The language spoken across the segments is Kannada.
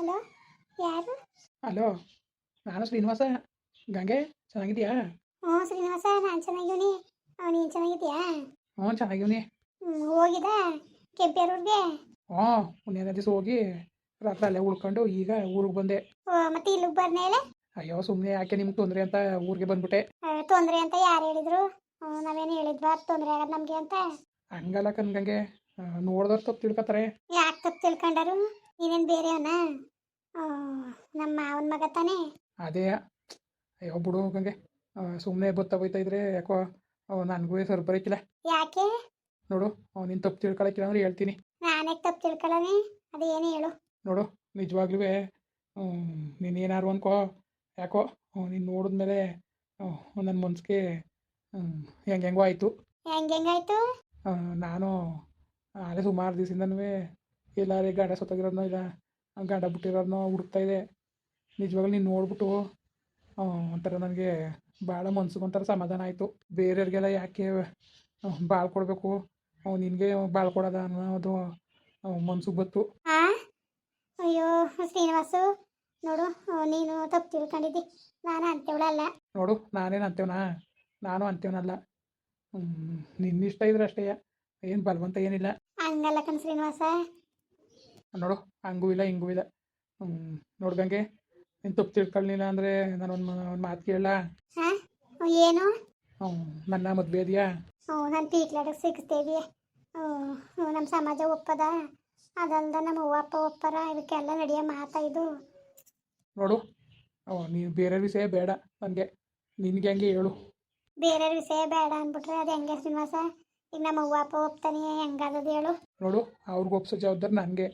ಹಲೋ, ಯಾರು? ಹಲೋ, ನಾನು ಶ್ರೀನಿವಾಸ. ಗಂಗೆ, ಚೆನ್ನಾಗಿದ್ಯಾ? ಹ್ಞೂ ಶ್ರೀನಿವಾಸ, ನಾನು ಚೆನ್ನಾಗಿವ್ನಿ. ನೀನು ಚೆನ್ನಾಗಿದ್ಯಾ? ಹ್ಞೂ, ಚೆನ್ನಾಗಿವ್ನಿ. ಹೋಗಿದ್ದ ಕೆಂಪೇರೂರಿಗೆ? ಹ್ಞೂ, ಒಂದೆರಡು ದಿವಸ ಹೋಗಿ ರಾತ್ರಿ ಅಲ್ಲೇ ಉಳ್ಕೊಂಡು ಈಗ ಊರಿಗೆ ಬಂದೆ. ಮತ್ತೆ ಇಲ್ಲಿಗೆ ಬರ್ನೇಳೆ? ಅಯ್ಯೋ, ಸುಮ್ಮನೆ ಯಾಕೆ ನಿಮ್ಗೆ ತೊಂದರೆ ಅಂತ ಊರಿಗೆ ಬಂದ್ಬಿಟ್ಟೆ. ತೊಂದರೆ ಅಂತ ಯಾರು ಹೇಳಿದ್ರು? ನಾವೇನು ಹೇಳಿದ್ವಾ ತೊಂದರೆ ಆಗೋದು ನಮಗೆ ಅಂತ? ಹಂಗಲ್ಲ ಗಂಗೆ, ನೋಡಿದವ್ರು ತಪ್ಪು ತಿಳ್ಕೊತಾರೆ. ಯಾಕೆ ತಪ್ಪು ತಿಳ್ಕೊಂಡರು? ನೀನೇನು ಬೇರೆಯವನ? ನಮ್ಮ ಮಾವನ ಮಗ ತಾನೇ? ಅದೇ, ಅಯ್ಯೋ ಬಿಡು ಗಂಗೆ, ಸುಮ್ಮನೆ ಬತ್ತಾ ಹೋಯ್ತಾ ಇದ್ರೆ ಯಾಕೋ ನನಗೂ ಸರ್ ಬರೋಕ್ಕಿಲ್ಲ. ಯಾಕೆ? ನೋಡು, ನೀನು ತಪ್ಪು ತಿಳ್ಕೊಳಕ್ಕಿಲ್ಲ ಅಂದ್ರೆ ಹೇಳ್ತೀನಿ. ನಾನೇ ತಪ್ಪು ತಿಳ್ಕೊಳ್ಳೋನೆ? ಅದೇನು ಹೇಳು. ನೋಡು, ನಿಜವಾಗ್ಲೂ ನೀನು ಏನಾರು ಅನ್ಕೋ, ಯಾಕೋ ನೀನು ನೋಡಿದ್ಮೇಲೆ ನನ್ನ ಮನ್ಸಿಗೆ ಹೆಂಗೆಂಗೋ ಆಯಿತು. ಹೆಂಗಾಯ್ತು? ನಾನು ಅಲ್ಲೇ ಸುಮಾರು ದಿವಸದಿಂದನೂ ಎಲ್ಲಾರೇ ಗಾಡ ಸತ್ತೋಗಿರೋದನ್ನೋ ಇಲ್ಲ ಗಾಡ ಬಿಟ್ಟಿರೋದನ್ನೋ ಹುಡುಕ್ತಾ ಇದೆ. ನಿಜವಾಗ್ಲೂ ನೀನು ನೋಡ್ಬಿಟ್ಟು ಒಂಥರ ನನಗೆ ಭಾಳ ಮನ್ಸಿಗೆ ಒಂಥರ ಸಮಾಧಾನ ಆಯಿತು. ಬೇರೆಯವ್ರಿಗೆಲ್ಲ ಯಾಕೆ ಬಾಳ್ ಕೊಡಬೇಕು, ನಿನಗೆ ಬಾಳ್ ಕೊಡೋದ ಅನ್ನೋದು ಮನ್ಸಿಗೆ ಬಂತು. ಅಯ್ಯೋ ಶ್ರೀನಿವಾಸು, ನೋಡು, ನೀನು ತಪ್ಪು ತಿಳ್ಕೊಂಡಿದ್ದಿ. ನಾನು ಅಂತೇವಳಲ್ಲ. ನೋಡು, ನಾನೇನು ಅಂತೇವನಾ? ನಾನು ಅಂತೇವನಲ್ಲ. ನಿನ್ನಿಷ್ಟ ಇದ್ರೆ ಅಷ್ಟೇ, ಏನು ಬಲವಂತ ಏನಿಲ್ಲ. ಹಂಗಲ್ಲ ಕಣ್ ಶ್ರೀನಿವಾಸ. ನೋಡು, ಹಂಗೂ ಇಲ್ಲ ಹಿಂಗೂ ಇಲ್ಲ. ನೋಡ್ದಂಗೆ ನೀನು ತಪ್ಪು ತಿಳ್ಕೊಳ್ಳಿಲ್ಲ ಅಂದರೆ ನಾನು ಒಂದು ಮಾತು ಕೇಳಲ್ಲ. ಹಾಂ, ಏನು? ನನ್ನ ಮದುವೆ ಇದೆಯಾ? ನಾನು ತೀಟ್ಲಾಡಕ್ಕೆ ಸಿಗಿಸ್ತಾ ಇದೆಯಾ? ನಮ್ಮ ಸಮಾಜ ಒಪ್ಪದ, ಅದಲ್ದ ನಮ್ಮ ಅವ್ವ ಅಪ್ಪ ಒಪ್ಪರ, ಇದಕ್ಕೆಲ್ಲ ನಡೆಯೋ ಮಾತಾ ಇದು. ನೋಡು, ನೀನು ಬೇರೆ ವಿಷಯ ಬೇಡ ನನಗೆ, ನಿನಗೆ ಹಂಗೆ ಹೇಳು. ಬೇರೆ ವಿಷಯ ಬೇಡ ಅಂದ್ಬಿಟ್ರೆ ಅದು ಹೆಂಗೆ ಶ್ರೀನಿವಾಸ? ಈಗ ನಮ್ಮ ಅವ್ವ ಅಪ್ಪ ಒಪ್ತಾನೆ ಹೆಂಗಾದದು ಹೇಳು? ನೋಡು, ಅವ್ರಿಗೆ ಒಪ್ಸೋ ಜವಾಬ್ದಾರಿ ನನಗೆ.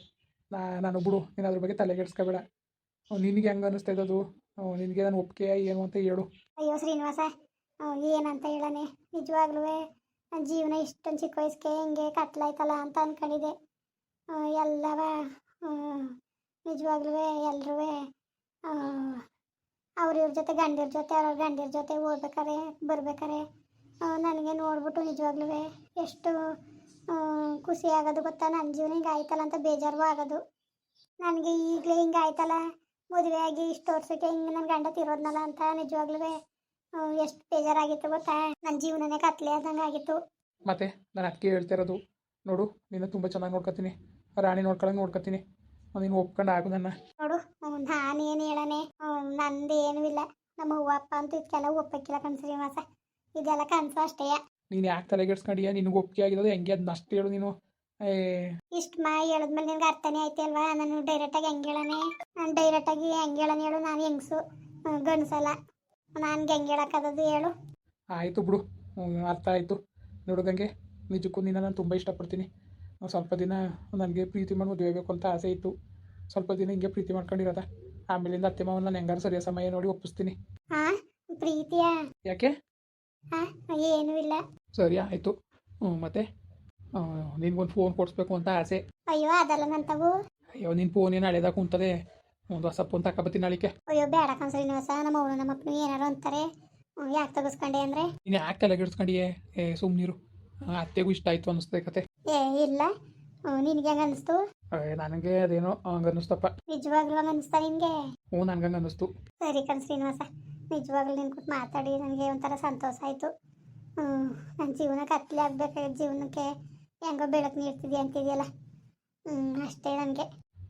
ನಾನು ಬಿಡು, ನೀನು ಅದ್ರ ಬಗ್ಗೆ ತಲೆಗೆಡ್ಸ್ಕೊಬೇಡ. ನಿನಗೆ ಹೆಂಗೆ ಅನ್ನಿಸ್ತಾ ಇದ್ದದು? ನಿನಗೆ ನಾನು ಒಪ್ಪಿಗೆ ಏನು ಅಂತ ಹೇಳು. ಅಯ್ಯೋ ಶ್ರೀನಿವಾಸ, ಏನಂತ ಹೇಳನೆ? ನಿಜವಾಗ್ಲೂ ನನ್ನ ಜೀವನ ಇಷ್ಟೊಂದು ಚಿಕ್ಕ ವಯಸ್ಸಿಗೆ ಹಿಂಗೆ ಕತ್ಲಾಯ್ತಲ್ಲ ಅಂತ ಅಂದ್ಕೊಂಡಿದ್ದೆ. ಎಲ್ಲವ ನಿಜವಾಗ್ಲೂ ಎಲ್ಲರೂ ಇವ್ರ ಜೊತೆ ಗಂಡಿರ ಜೊತೆ ಗಂಡಿರ ಜೊತೆ ಓದ್ಬೇಕಾರೆ ಬರ್ಬೇಕಾರೆ ನನಗೆ ನೋಡ್ಬಿಟ್ಟು ನಿಜವಾಗ್ಲೂ ಎಷ್ಟು ಖುಷಿ ಆಗೋದು ಗೊತ್ತಾ? ನನ್ನ ಜೀವನ ಹಿಂಗೆ ಆಯ್ತಲ್ಲ ಅಂತ ಬೇಜಾರು ಆಗೋದು. ನನಗೆ ಈಗಲೇ ಹಿಂಗೆ ಆಯ್ತಲ್ಲ, ಮದುವೆ ಆಗಿ ಇಷ್ಟು ವರ್ಷಕ್ಕೆ ಹಿಂಗೆ ನನ್ನ ಗಂಡ ತಿರೋದ್ನಲ್ಲ ಅಂತ ನಿಜವಾಗ್ಲೂ ಎಷ್ಟು ಬೇಜಾರಾಗಿತ್ತು ಗೊತ್ತಾ? ನನ್ನ ಜೀವನನೇ ಕತ್ಲೆ ಆದಂಗೆ ಆಗಿತ್ತು. ಮತ್ತೆ ನಾನು ಅದಕ್ಕೆ ಹೇಳ್ತಿರೋದು, ನೋಡು, ನೀನು ತುಂಬ ಚೆನ್ನಾಗಿ ನೋಡ್ಕೊತೀನಿ, ರಾಣಿ ನೋಡ್ಕೊಳಂಗೆ ನೋಡ್ಕೊತೀನಿ. ನೀನು ಒಪ್ಕೊಂಡು ಆಗು ನನ್ನ. ನೋಡು, ನಾನೇನು ಹೇಳನೆ, ನಂದೇನೂ ಇಲ್ಲ. ನಮ್ಮ ಅವ್ವ ಅಪ್ಪ ಅಂತೂ ಇದಕ್ಕೆಲ್ಲ ಒಪ್ಪಕ್ಕಿಲ್ಲ ಕಣ್ ಶ್ರೀನಿವಾಸ, ಇದೆಲ್ಲ ಕನಸು ಅಷ್ಟೇ. ನೀನು ಯಾಕೆ ತಲೆಗೆಡ್ಸ್ಕೊಂಡಿಯಾ? ನಿನಗೆ ಒಪ್ಪಿಗೆ ಆಗಿರೋದು ಹೆಂಗೆ ಅದನ್ನ ಅಷ್ಟು ಹೇಳು ನೀನು. ಇಷ್ಟು ಹೇಳಿದ್ಮೇಲೆ ನಿನ್ಗೆ ಅರ್ಥನೇ ಆಯ್ತು ಅಲ್ವಾ? ನಾನು ಡೈರೆಕ್ಟಾಗಿ ಹೆಂಗೆ ಹೇಳನೆ? ನಾನು ಡೈರೆಕ್ಟಾಗಿ ಹೆಂಗೆ ಹೇಳನೆ ಹೇಳು? ನಾನು ಹೆಂಗಸು, ಗಂಡಸಲ್ಲ, ನಾನು ಹೆಂಗೆ ಹೇಳೋಕ್ಕದು ಹೇಳು? ಆಯಿತು ಬಿಡು, ಅರ್ಥ ಆಯಿತು. ನೋಡೋದಂಗೆ ನಿಜಕ್ಕೂ ನಿನ್ನ ನಾನು ತುಂಬ ಇಷ್ಟಪಡ್ತೀನಿ. ಸ್ವಲ್ಪ ದಿನ ನನಗೆ ಪ್ರೀತಿ ಮಾಡಿ ಮದುವೆ ಆಗಬೇಕು ಅಂತ ಆಸೆ ಇತ್ತು. ಸ್ವಲ್ಪ ದಿನ ಹಿಂಗೆ ಪ್ರೀತಿ ಮಾಡ್ಕೊಂಡಿರೋದ, ಆಮೇಲಿಂದ ಅತ್ತೆ ಮಾವನ ನಾನು ಹೆಂಗಾರು ಸರಿಯಾದ ಸಮಯ ನೋಡಿ ಒಪ್ಪಿಸ್ತೀನಿ. ಹಾಂ, ಪ್ರೀತಿಯಾ? ಯಾಕೆ? ಹಾಂ, ಏನೂ ಇಲ್ಲ. ಸರಿ, ಆಯಿತು. ಮತ್ತೆ ನಿನ್ಗೊಂದು ಫೋನ್ ಕೊಡಿಸ್ಬೇಕು ಅಂತ ಆಸೆ. ಅಯ್ಯೋ, ಅದಲ್ಲ ನಂತವು. ಅಯ್ಯೋ, ನಿನ್ನ ಫೋನ್ ಏನು ಹಳೇದಾಗ ಕುಂತದೆ, ಒಂದು ಹೊಸ ಫೋನ್ ತಗೊಬತ್ತೀನಿ ನಾಳಿಕೆ. ಅಯ್ಯೋ ಬೇಡ ಕಣ್ ಶ್ರೀನಿವಾಸ, ನಮ್ಮ ಅವಳು ನಮ್ಮ ಅಪ್ಪನು ಏನಾರು ಅಂತಾರೆ. ಯಾಕೆ ತಗಸ್ಕೊಂಡೆ ಅಂದರೆ? ನೀನು ಯಾಕೆ ತಲೆಗೆಡ್ಸ್ಕೊಂಡಿಯೇ? ಸುಮ್ಮನಿರು, ಅತ್ತೆಗೂ ಇಷ್ಟ ಆಯಿತು ಅನ್ನಿಸ್ತದೆ ಕತೆ. ಇಲ್ಲ, ನಿನಗೆ ಹೆಂಗೆ ಅನ್ನಿಸ್ತು? ನನಗೆ ಅದೇನೋ ಹಂಗೆ ಅನ್ನಿಸ್ತಪ್ಪ. ನಿಜವಾಗ್ಲೂ ಹಂಗೆ ಅನ್ನಿಸ್ತಾ ನಿನಗೆ? ಹ್ಞೂ, ನನಗೆ ಹಂಗೆ ಅನ್ನಿಸ್ತು. ಸರಿ ಕಣ್ ಶ್ರೀನಿವಾಸ, ನಿಜವಾಗ್ಲೂ ನಿನ್ ಕೂತ್ ಮಾತಾಡಿ ನನಗೆ ಒಂಥರ ಸಂತೋಷ ಆಯಿತು. ನನ್ನ ಜೀವನ ಕತ್ಲೆ ಆಗ್ಬೇಕಾದ ಜೀವನಕ್ಕೆ ಹೆಂಗೋ ಬೆಳಕು ನೀಡ್ತಿದ್ಯಾ ಅಂತಿದೆಯಲ್ಲ, ಅಷ್ಟೇ ನನಗೆ.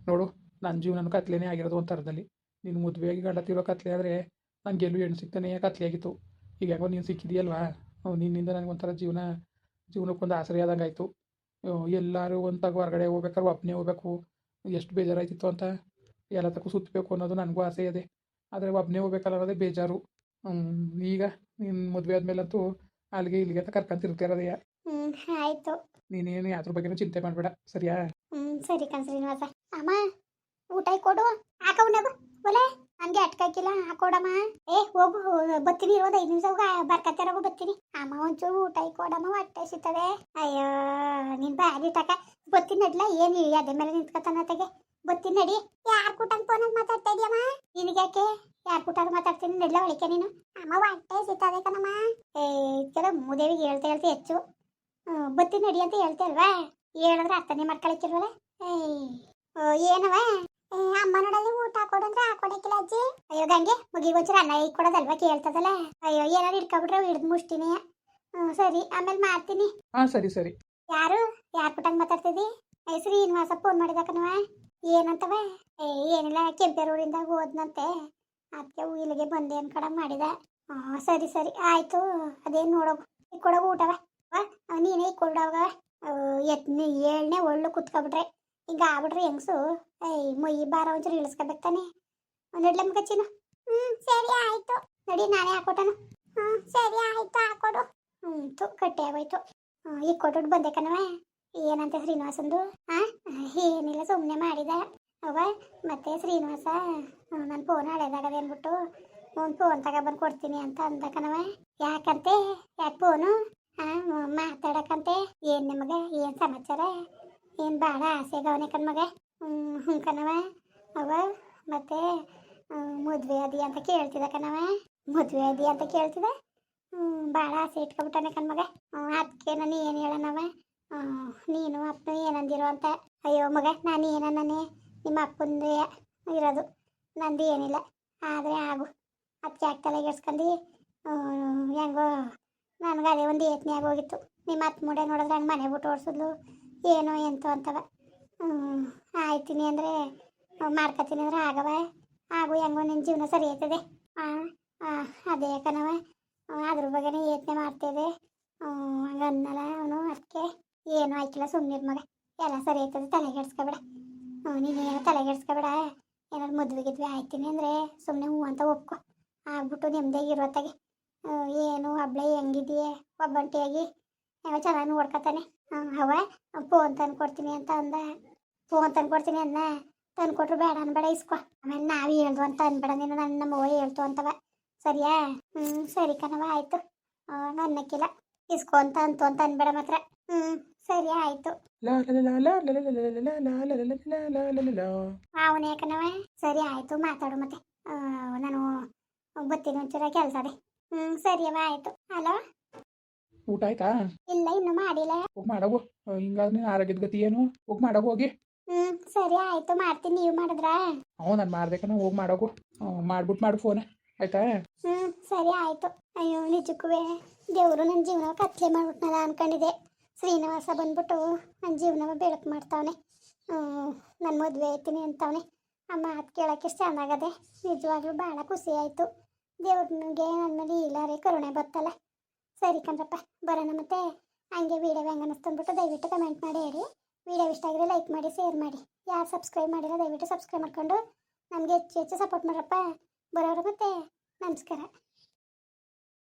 ನೋಡು, ನನ್ನ ಜೀವನ ಕತ್ಲೆನೇ ಆಗಿರೋದು ಒಂಥರದಲ್ಲಿ. ನೀನು ಮದುವೆಯಾಗಿ ಗಂಡ ತಿರೋ ಕತ್ಲೆ ಆದರೆ ನನಗೆಲ್ಲೂ ಹೆಣ್ಣು ಸಿಗ್ತಾನೆ ಕತ್ಲೆ ಆಗಿತ್ತು. ಈಗ ಯಾಕೋ ನೀನು ಸಿಕ್ಕಿದೆಯಲ್ವಾ, ನಿನ್ನಿಂದ ನನಗೆ ಒಂಥರ ಜೀವನಕ್ಕೊಂದು ಆಸರೆ ಆದಂಗೆ ಆಯಿತು. ಎಲ್ಲರೂ ಒಂತಾಗ ಹೊರಗಡೆ ಹೋಗ್ಬೇಕಾದ್ರೆ ಒಬ್ಬನೇ ಹೋಗ್ಬೇಕು, ಎಷ್ಟು ಬೇಜಾರಾಯ್ತಿತ್ತು ಅಂತ. ಎಲ್ಲ ತಕ್ಕ ಸುತ್ತಬೇಕು ಅನ್ನೋದು ನನಗೂ ಆಸೆ ಇದೆ, ಆದರೆ ಒಬ್ಬನೇ ಹೋಗ್ಬೇಕಲ್ಲ ಅನ್ನೋದೇ ಬೇಜಾರು. ಈಗ ನೀನು ಮದುವೆ ಆದಮೇಲಂತೂ ಅಲ್ಲಿಗೆ ಇಲ್ಲಿಗೆ ಅಂತ ಕರ್ಕೊಂತಿರ್ತಿರೋದೆಯ. ಆಯಿತು, ನೀನೇನು ಯಾವ್ದ್ರ ಬಗ್ಗೆನೂ ಚಿಂತೆ ಮಾಡಬೇಡ, ಸರಿಯಾ? ಸರಿ ಕಣ್ ಶ್ರೀನಿವಾಸ. ಅಮ್ಮ, ಊಟ ಕೊಡು, ಹಾಕ ಉಣ್ಣಗು ಒಲೆ, ನನಗೆ ಅಟ್ಕಾಕಿಲ್ಲ, ಹಾಕೊಡಮ್ಮ. ಹೋಗು, ಬತ್ತೀನಿ, ಇರೋದು 5 ನಿಮಿಷ ಬರ್ಕತ್ತಾರಾಗು ಬತ್ತೀನಿ. ಅಮ್ಮ ಒಂಚೂರು ಊಟ ಕೊಡಮ್ಮ, ಹೊಟ್ಟೆ ಸಿಗ್ತದೆ. ಅಯ್ಯೋ ನೀನು ಬ್ಯಾರಿ ತಕ, ಬತ್ತೀನಿ ನಡ್ಲ, ಏನು ಅದೇ ಮೇಲೆ ನಿಂತ್ಕೊತಾನ ತೆಗೆ, ಬತ್ತೀನಿ ನಡಿ. ಯಾರು ಕೂಟಂಗ್ ಫೋನಾಗ ಮಾತಾಡ್ತಾ ಇದೆಯಮ್ಮ? ನಿನಗೆ ಯಾಕೆ? ಯಾರು ಕೂಟಾಗ ಮಾತಾಡ್ತೀನಿ ನಡ್ಲ ಒಳಿಕೆ ನೀನು. ಅಮ್ಮ ಹೊಟ್ಟೆ ಸಿಗ್ತದೆ ಕಣಮ್ಮ. ಇದಕ್ಕೆಲ್ಲ ಮೂದೇವಿಗೆ ಹೇಳ್ತಾ ಹೆಚ್ಚು. ಬತ್ತೀನಿ ನಡಿ ಅಂತ ಹೇಳ್ತೆ ಅಲ್ವಾ? ಹೇಳಿದ್ರೆ ಅರ್ಥನೇ ಮಾಡ್ಕೊಳಕ್ಕಿಲ್ವಲ್ಲ. ಏನವ ಅಮ್ಮ ನೋಡಲ್ಲಿ ಊಟ ಹಾಕೊಡು ಅಂದ್ರೆ ಹಾಕೊಡಕ್ಕಿಲ್ಲ ಅಜ್ಜಿ. ಅಯ್ಯೋ ಗಂಗೆ ಮುಗಿಗೆ ಒಂಚೂರು ಅನ್ನ ಇಕ್ಕೊಡೋದಲ್ವಾ ಕೇಳ್ತದಲ್ಲ. ಅಯ್ಯೋ ಏನಾರು ಇಟ್ಕೊಬಿಟ್ರೆ ಹಿಡ್ದು ಮುಷ್ಟಿನಿ. ಸರಿ ಆಮೇಲೆ ಮಾಡ್ತೀನಿ. ಹಾಂ ಸರಿ ಸರಿ. ಯಾರು ಯಾರು ಪುಟ್ಟಂಗ್ ಮಾತಾಡ್ತಿದ್ದಿ? ಶ್ರೀನಿವಾಸ ಫೋನ್ ಮಾಡಿದಕನವ. ಏನಂತವ? ಏನಿಲ್ಲ ಕೆಂಪೇರೂರಿಂದ ಹೋದ್ನಂತೆ, ಅದಕ್ಕೆ ಇಲ್ಲಿಗೆ ಬಂದೆ ಅನ್ಕಡ ಮಾಡಿದ. ಸರಿ ಸರಿ ಆಯ್ತು. ಅದೇನು ನೋಡೋಗು ಇಕ್ಕೊಡೋಗು ಊಟವ. ನೀನೇ ಇಕ್ಕೊಡವಾಗ ಏಳನೇ ಒಳ್ಳು ಕುತ್ಕೊಬಿಟ್ರೆ ಹಿಂಗ ಆಗ್ಬಿಟ್ರೆ ಹೆಂಗ್ಸು. ಮೊಯ್ಯಿ ಬಾರ ಒಂಚೂರು ಇಳಿಸ್ಕೋಬೇಕು ತಾನೆ. ಒಂದೆಡ್ಲೆ ಮುಖಚಿನ. ಸರಿ ಆಯ್ತು. ನಡಿ ನಾನೇ ಹಾಕೊಟ್ಟನು. ಸರಿ ಆಯ್ತು ಹಾಕೊಡು. ಕಟ್ಟೆ ಆಗೋಯ್ತು. ಇಕ್ಕೊಟ್ಟು ಬಂದೆ ಕಣವ. ಏನಂತೆ ಶ್ರೀನಿವಾಸಂದು? ಏನಿಲ್ಲ ಸುಮ್ಮನೆ ಮಾಡಿದ ಅವ. ಮತ್ತೆ ಶ್ರೀನಿವಾಸ ನನ್ನ ಫೋನ್ ಹಳೇದಾಗದೆ ಅಂದ್ಬಿಟ್ಟು ಒಂದು ಫೋನ್ ತಗೊಬಂದು ಕೊಡ್ತೀನಿ ಅಂತ ಅಂದ ಕಣವ. ಯಾಕಂತೆ? ಯಾಕೆ ಫೋನು? ಮಾತಾಡಕಂತೆ. ಏನು ನಿಮಗೆ ಏನು ಸಮಾಚಾರ? ಏನು ಭಾಳ ಆಸೆಗವನೆ ಕಣ್ಮಗ. ಹ್ಞೂ ಕಣವ. ಅವ ಮತ್ತೆ ಮದುವೆ ಅದಿ ಅಂತ ಕೇಳ್ತಿದ್ದ ಕಣವ. ಮದುವೆ ಅದಿ ಅಂತ ಕೇಳ್ತಿದ್ದ. ಭಾಳ ಆಸೆ ಇಟ್ಕೊಬಿಟ್ಟಾನೆ ಕಣ್ಮಗ. ಅದಕ್ಕೆ ನಾನು ಏನು ಹೇಳೋಣವ, ನೀನು ಅಪ್ಪನು ಏನಂದಿರೋ ಅಂತ. ಅಯ್ಯೋ ಮಗ ನಾನು ಏನನ್ನೇ, ನಿಮ್ಮ ಅಪ್ಪಂದೇ ಇರೋದು, ನಂದು ಏನಿಲ್ಲ. ಆದರೆ ಆಗು ಅದಕ್ಕೆ ಯಾಕೆ ತಲೆಗೆಡ್ಸ್ಕೊಂಡು ಹೆಂಗೋ ನನಗೆ ಅದೇ ಒಂದು ಯತ್ನೆ ಆಗೋಗಿತ್ತು. ನಿಮ್ಮ ಅತ್ತ ಮುಡೆ ನೋಡಿದ್ರೆ ಹಂಗೆ ಮನೆ ಬಿಟ್ಟು ಓಡಿಸಿದ್ಲು ಏನೋ ಎಂತೋ ಅಂತವ. ಆಯ್ತೀನಿ ಅಂದರೆ ಮಾಡ್ಕೊತೀನಿ ಅಂದ್ರೆ ಆಗವ. ಆಗು ಹೆಂಗೋ ನಿನ್ನ ಜೀವನ ಸರಿ ಆಯ್ತದೆ. ಅದೇ ಕಣವ, ಅದ್ರ ಬಗ್ಗೆನೇ ಯತ್ನೆ ಮಾಡ್ತಿದ್ದೆ. ಹಂಗೆ ಅನ್ನಲ್ಲ ಅವನು. ಅದಕ್ಕೆ ಏನೂ ಆಯ್ಕಿಲ್ಲ ಸುಮ್ಮನೆ ಮಗ, ಎಲ್ಲ ಸರಿ ಆಯ್ತದೆ, ತಲೆಗೆಡ್ಸ್ಕೊಬೇಡ. ನೀನೇನು ತಲೆಗೆಡ್ಸ್ಕೊಬೇಡ. ಏನಾದ್ರು ಮದುವೆಗಿದ್ವಿ ಆಯ್ತೀನಿ ಅಂದರೆ ಸುಮ್ಮನೆ ಹ್ಞೂ ಅಂತ ಒಪ್ಕೊ. ಆಗ್ಬಿಟ್ಟು ನೆಮ್ಮದಿಯಾಗಿ ಇರೋತ್ತಾಗೆ. ಏನು ಹಬ್ಬಳೆ ಹೆಂಗಿದೆಯೇ ಒಬ್ಬಂಟಿಯಾಗಿ ಏನೋ ಚೆನ್ನಾಗಿ ನೋಡ್ಕೊತಾನೆ. ಅವ ಫೋನ್ ತಂದು ಕೊಡ್ತೀನಿ ಅಂತ ಅಂದ. ಫೋನ್ ತಂದು ಕೊಡ್ತೀನಿ ಅನ್ನ ತಂದು ಕೊಟ್ರು ಬೇಡ ಅನ್ಬೇಡ, ಇಸ್ಕೊ. ಆಮೇಲೆ ನಾವು ಹೇಳ್ದು ಅಂತ ಅನ್ಬೇಡ, ನೀನು ನಮ್ಮವ್ವ ಹೇಳ್ತು ಅಂತವ. ಸರಿಯಾ? ಸರಿ ಕಣವ ಆಯಿತು. ಅನ್ನಕ್ಕಿಲ್ಲ ಇಸ್ಕೊ ಅಂತ ಅಂತು ಅಂತ ಅನ್ಬೇಡ ಮಾತ್ರ. ಸರಿ ಆಯಿತು. ಅವನೇ ಕಣವ. ಸರಿ ಆಯಿತು ಮಾತಾಡು ಮತ್ತೆ. ನಾನು ಬತ್ತೀನಿ ಒಂಚೂರ ಕೆಲಸ ಅದೇ. ಸರಿಯವ ಆಯಿತು. ಹಲೋ, ಊಟ ಆಯ್ತಾ? ಇಲ್ಲ ಇನ್ನೂ ಮಾಡಿಲ್ಲ. ಹೋಗಿ ಮಾಡಗು. ಹಿಂಗಾದ್ರೆ ನೀನು ಆರೋಗ್ಯದ ಗತಿ ಏನು? ಹೋಗಿ ಮಾಡಗು ಹೋಗಿ. ಸರಿ ಆಯಿತು ಮಾಡ್ತೀನಿ. ನೀವು ಮಾಡಿದ್ರಾ? ನಾನು ಮಾಡ್ಬೇಕನ್ನ ಹೋಗಿ ಮಾಡಗು. ಮಾಡ್ಬಿಟ್ಟು ಮಾಡು ಫೋನ್ ಆಯ್ತಾ? ಸರಿ ಆಯಿತು. ಅಯ್ಯೋ ನಿಜಕ್ಕೂ ದೇವರು ನನ್ನ ಜೀವನ ಕತ್ಲೆ ಮಾಡ್ಬಿಟ್ನಲ್ಲ ಅನ್ಕೊಂಡಿದ್ದೆ. ಶ್ರೀನಿವಾಸ ಬಂದ್ಬಿಟ್ಟು ನನ್ನ ಜೀವನವ ಬೆಳಕು ಮಾಡ್ತಾವನೆ. ನನ್ನ ಮದುವೆ ಆಯ್ತೀನಿ ಅಂತವನೆ. ಆ ಮಾತು ಕೇಳೋಕ್ಕೆ ಎಷ್ಟು ಚೆನ್ನಾಗದೆ. ನಿಜವಾಗ್ಲೂ ಭಾಳ ಖುಷಿ ಆಯಿತು. ದೇವ್ರನಿಗೆ ನನ್ನ ಮೇಲೆ ಇಲ್ಲಾರೆ ಕರುಣೆ ಬರ್ತಲ್ಲ. ಸರಿ ಕಣ್ರಪ್ಪ ಬರೋಣ. ಮತ್ತೆ ಹಂಗೆ ವೀಡಿಯೋ ಹೆಂಗೆ ಅನ್ನಿಸ್ತು ಅಂದ್ಬಿಟ್ಟು ದಯವಿಟ್ಟು ಕಮೆಂಟ್ ಮಾಡಿ ಹೇಳಿ. ವೀಡಿಯೋ ಇಷ್ಟ ಆಗಿದ್ರೆ ಲೈಕ್ ಮಾಡಿ, ಶೇರ್ ಮಾಡಿ. ಯಾರು ಸಬ್ಸ್ಕ್ರೈಬ್ ಮಾಡಿಲ್ಲ ದಯವಿಟ್ಟು ಸಬ್ಸ್ಕ್ರೈಬ್ ಮಾಡ್ಕೊಂಡು ನಮಗೆ ಹೆಚ್ಚು ಹೆಚ್ಚು ಸಪೋರ್ಟ್ ಮಾಡ್ರಪ್ಪ. ಬರೋರು ಮತ್ತೆ ನಮಸ್ಕಾರ.